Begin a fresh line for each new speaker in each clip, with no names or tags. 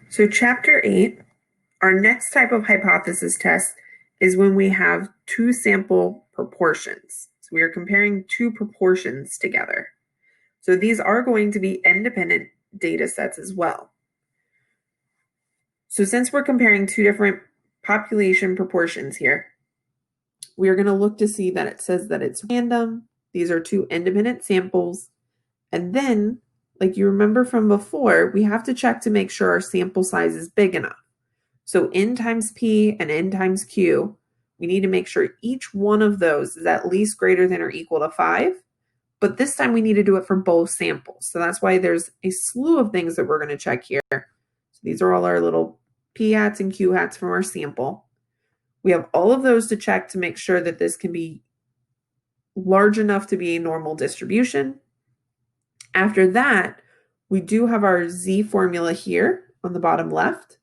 So chapter 8, our next type of hypothesis test is when we have two sample proportions. So we are comparing two proportions together. So these are going to be independent data sets as well. So since we're comparing two different population proportions here, we are going to look to see that it says that it's random. These are two independent samples. And then, like you remember from before, we have to check to make sure our sample size is big enough. So N times P and N times Q, we need to make sure each one of those is at least greater than or equal to 5. But this time we need to do it for both samples. So that's why there's a slew of things that we're going to check here. So these are all our little P hats and Q hats from our sample. We have all of those to check to make sure that this can be large enough to be a normal distribution. After that, we do have our Z formula here on the bottom left.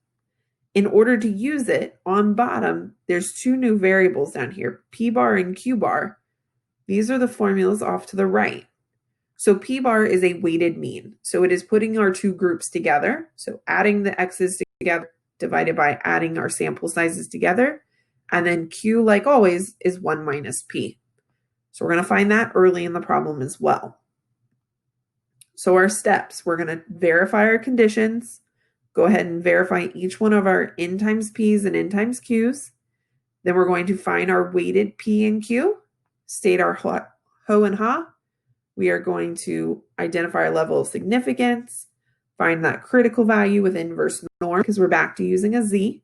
In order to use it, on bottom, there's two new variables down here, P bar and Q bar. These are the formulas off to the right. So P bar is a weighted mean. So it is putting our two groups together. So adding the X's together divided by adding our sample sizes together. And then Q, like always, is 1 minus P. So we're going to find that early in the problem as well. So our steps, we're going to verify our conditions. Go ahead and verify each one of our N times P's and N times Q's. Then we're going to find our weighted P and Q, state our ho and ha. We are going to identify our level of significance, find that critical value with inverse norm because we're back to using a Z,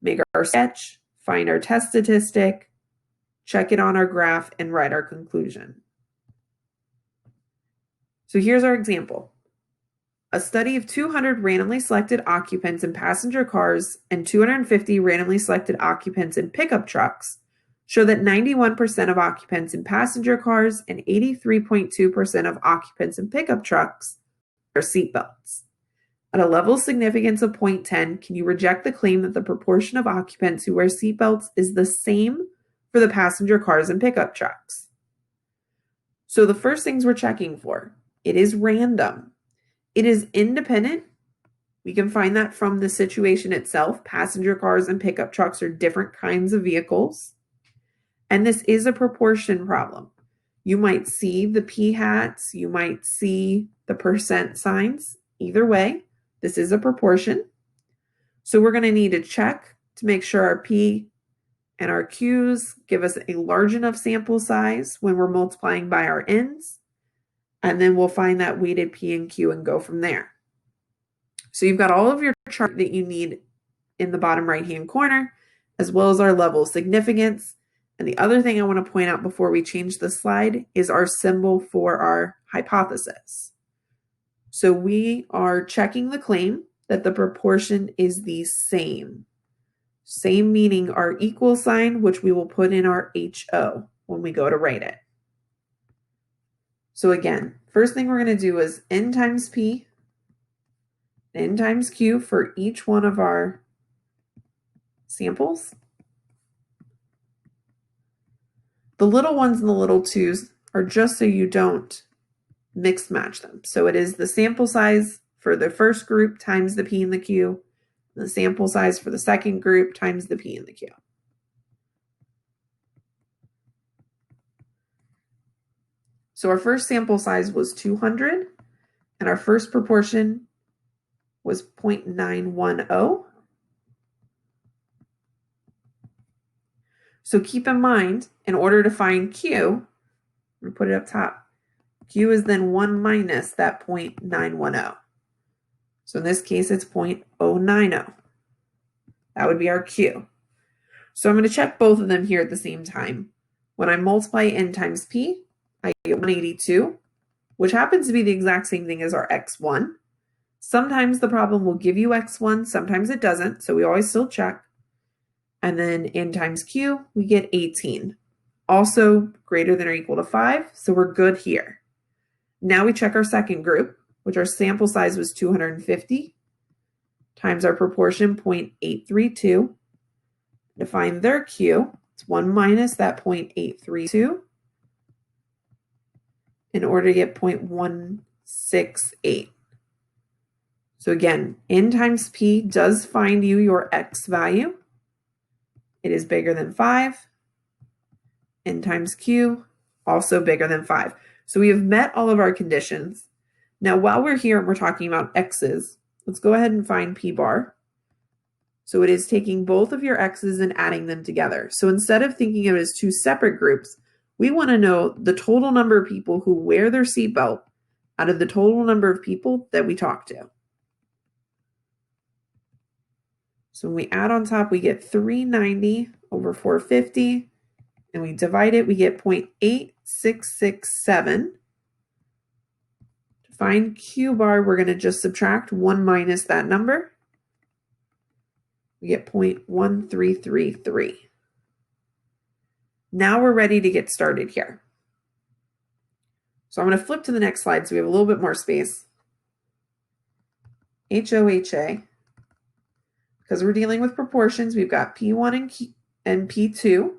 make our sketch, find our test statistic, check it on our graph, and write our conclusion. So here's our example. A study of 200 randomly selected occupants in passenger cars and 250 randomly selected occupants in pickup trucks show that 91% of occupants in passenger cars and 83.2% of occupants in pickup trucks wear seatbelts. At a level of significance of 0.10, can you reject the claim that the proportion of occupants who wear seatbelts is the same for the passenger cars and pickup trucks? So the first things we're checking for, it is random. It is independent. We can find that from the situation itself. Passenger cars and pickup trucks are different kinds of vehicles. And this is a proportion problem. You might see the P hats, you might see the percent signs. Either way, this is a proportion. So we're going to need to check to make sure our P and our Q's give us a large enough sample size when we're multiplying by our N's. And then we'll find that weighted P and Q and go from there. So you've got all of your chart that you need in the bottom right-hand corner, as well as our level of significance. And the other thing I want to point out before we change the slide is our symbol for our hypothesis. So we are checking the claim that the proportion is the same. Same meaning our equal sign, which we will put in our HO when we go to write it. So again, first thing we're going to do is N times P, N times Q for each one of our samples. The little ones and the little twos are just so you don't mix match them. So it is the sample size for the first group times the P and the Q, and the sample size for the second group times the P and the Q. So our first sample size was 200, and our first proportion was 0.910. So keep in mind, in order to find Q, I'm going to put it up top, Q is then 1 minus that 0.910. So in this case, it's 0.090. That would be our Q. So I'm going to check both of them here at the same time. When I multiply N times P, I get 182, which happens to be the exact same thing as our X1. Sometimes the problem will give you X1, sometimes it doesn't, so we always still check. And then N times Q, we get 18. Also greater than or equal to 5, so we're good here. Now we check our second group, which our sample size was 250, times our proportion 0.832. To find their Q, it's 1 minus that 0.832 in order to get 0.168. So again, N times P does find you your X value. It is bigger than 5. N times Q, also bigger than 5. So we have met all of our conditions. Now, while we're here and we're talking about X's, let's go ahead and find P bar. So it is taking both of your X's and adding them together. So instead of thinking of it as two separate groups, we want to know the total number of people who wear their seatbelt out of the total number of people that we talk to. So when we add on top, we get 390 over 450, and we divide it, we get 0.8667. To find Q bar, we're going to just subtract 1 minus that number. We get 0.1333. Now we're ready to get started here. So I'm going to flip to the next slide so we have a little bit more space. HOHA. Because we're dealing with proportions, we've got P1 and P2.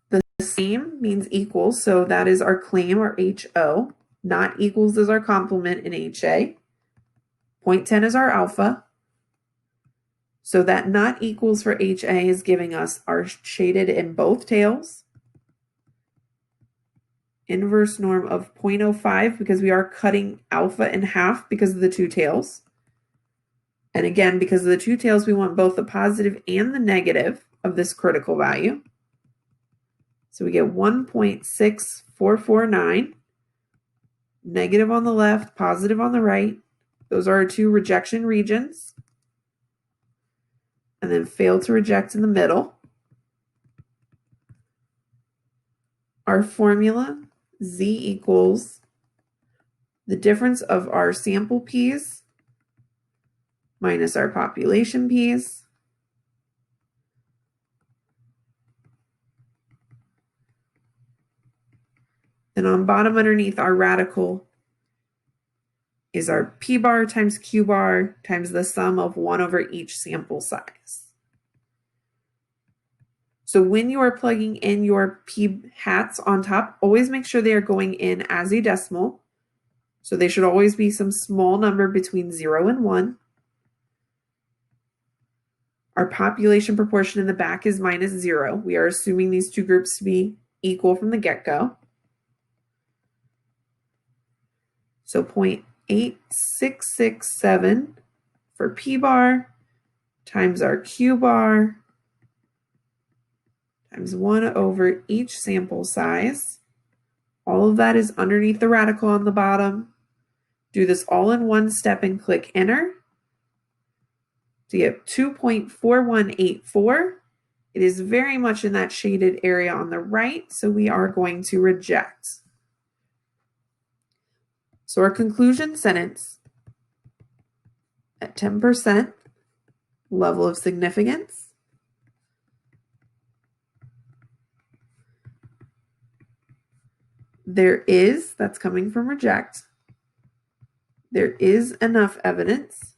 The same means equals, so that is our claim, our HO. Not equals is our complement in HA. 0.10 is our alpha. So that not equals for HA is giving us our shaded in both tails. Inverse norm of 0.05 because we are cutting alpha in half because of the two tails. And again, because of the two tails, we want both the positive and the negative of this critical value. So we get 1.6449, negative on the left, positive on the right. Those are our two rejection regions. And then fail to reject in the middle. Our formula, Z equals the difference of our sample P's minus our population P's. Then on bottom underneath our radical is our P bar times Q bar times the sum of 1 over each sample size. So when you are plugging in your P hats on top, always make sure they are going in as a decimal. So they should always be some small number between 0 and 1. Our population proportion in the back is minus 0. We are assuming these two groups to be equal from the get-go. So 0.8667 for P bar times our Q bar times 1 over each sample size. All of that is underneath the radical on the bottom. Do this all in one step and click enter. To get 2.4184. It is very much in that shaded area on the right, so we are going to reject. So our conclusion sentence at 10% level of significance. There is, that's coming from reject, there is enough evidence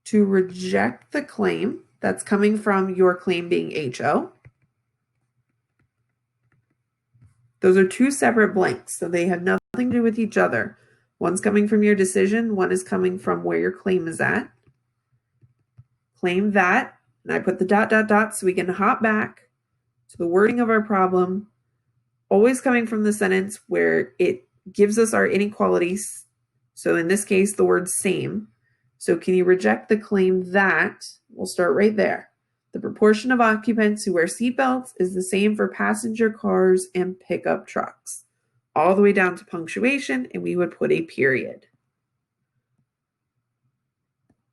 to reject the claim that's coming from your claim being HO. Those are two separate blanks, so they have nothing to do with each other. One's coming from your decision, one is coming from where your claim is at. Claim that, and I put the ... so we can hop back to the wording of our problem, always coming from the sentence where it gives us our inequalities. So in this case, the word same. So can you reject the claim that, we'll start right there. The proportion of occupants who wear seatbelts is the same for passenger cars and pickup trucks, all the way down to punctuation, and we would put a period.